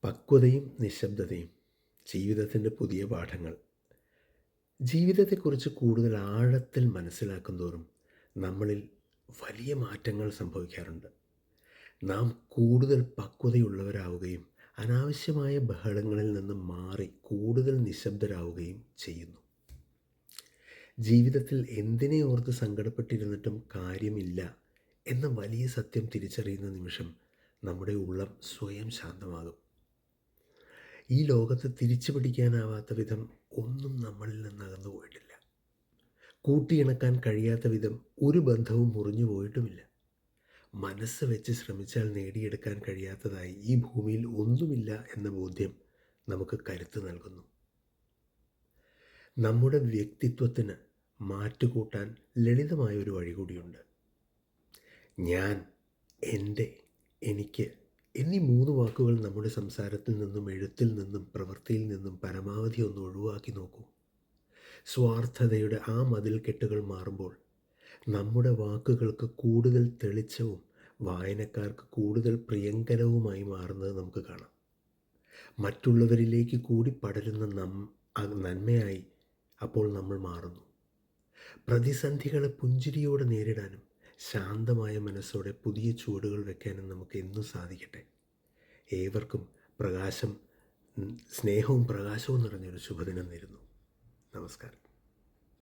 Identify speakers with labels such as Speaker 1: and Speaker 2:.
Speaker 1: പക്വതയും നിശബ്ദതയും ജീവിതത്തിൻ്റെ പുതിയ പാഠങ്ങൾ. ജീവിതത്തെക്കുറിച്ച് കൂടുതൽ ആഴത്തിൽ മനസ്സിലാക്കുന്തോറും നമ്മളിൽ വലിയ മാറ്റങ്ങൾ സംഭവിക്കാറുണ്ട്. നാം കൂടുതൽ പക്വതയുള്ളവരാവുകയും അനാവശ്യമായ ബഹളങ്ങളിൽ നിന്ന് മാറി കൂടുതൽ നിശബ്ദരാവുകയും ചെയ്യുന്നു. ജീവിതത്തിൽ എന്തിനെ ഓർത്ത് സങ്കടപ്പെട്ടിരുന്നിട്ടും കാര്യമില്ല എന്ന വലിയ സത്യം തിരിച്ചറിയുന്ന നിമിഷം നമ്മുടെ ഉള്ളം സ്വയം ശാന്തമാകും. ഈ ലോകത്ത് തിരിച്ചു പിടിക്കാനാവാത്ത വിധം ഒന്നും നമ്മളിൽ നിന്ന് അകന്നു പോയിട്ടില്ല. കൂട്ടിയിണക്കാൻ കഴിയാത്ത വിധം ഒരു ബന്ധവും മുറിഞ്ഞു പോയിട്ടുമില്ല. മനസ്സ് വെച്ച് ശ്രമിച്ചാൽ നേടിയെടുക്കാൻ കഴിയാത്തതായി ഈ ഭൂമിയിൽ ഒന്നുമില്ല എന്ന ബോധ്യം നമുക്ക് കരുത്ത് നൽകുന്നു. നമ്മുടെ വ്യക്തിത്വത്തിന് മാറ്റുകൂട്ടാൻ ലളിതമായ ഒരു വഴി കൂടിയുണ്ട്. ഞാൻ, എൻ്റെ, എനിക്ക് എന്നീ 3 വാക്കുകൾ നമ്മുടെ സംസാരത്തിൽ നിന്നും എഴുത്തിൽ നിന്നും പ്രവൃത്തിയിൽ നിന്നും പരമാവധി ഒന്ന് ഒഴിവാക്കി നോക്കൂ. സ്വാർത്ഥതയുടെ ആ മതിൽക്കെട്ടുകൾ മാറുമ്പോൾ നമ്മുടെ വാക്കുകൾക്ക് കൂടുതൽ തെളിച്ചവും വായനക്കാർക്ക് കൂടുതൽ പ്രിയങ്കരവുമായി മാറുന്നത് നമുക്ക് കാണാം. മറ്റുള്ളവരിലേക്ക് കൂടി പടരുന്ന നന്മയായി അപ്പോൾ നമ്മൾ മാറുന്നു. പ്രതിസന്ധികളെ പുഞ്ചിരിയോടെ നേരിടാനും ശാന്തമായ മനസ്സോടെ പുതിയ ചുവടുകൾ വയ്ക്കാനും നമുക്ക് എന്നും സാധിക്കട്ടെ. ഏവർക്കും സ്നേഹവും പ്രകാശവും നിറഞ്ഞൊരു ശുഭദിനം നേരുന്നു. നമസ്കാരം.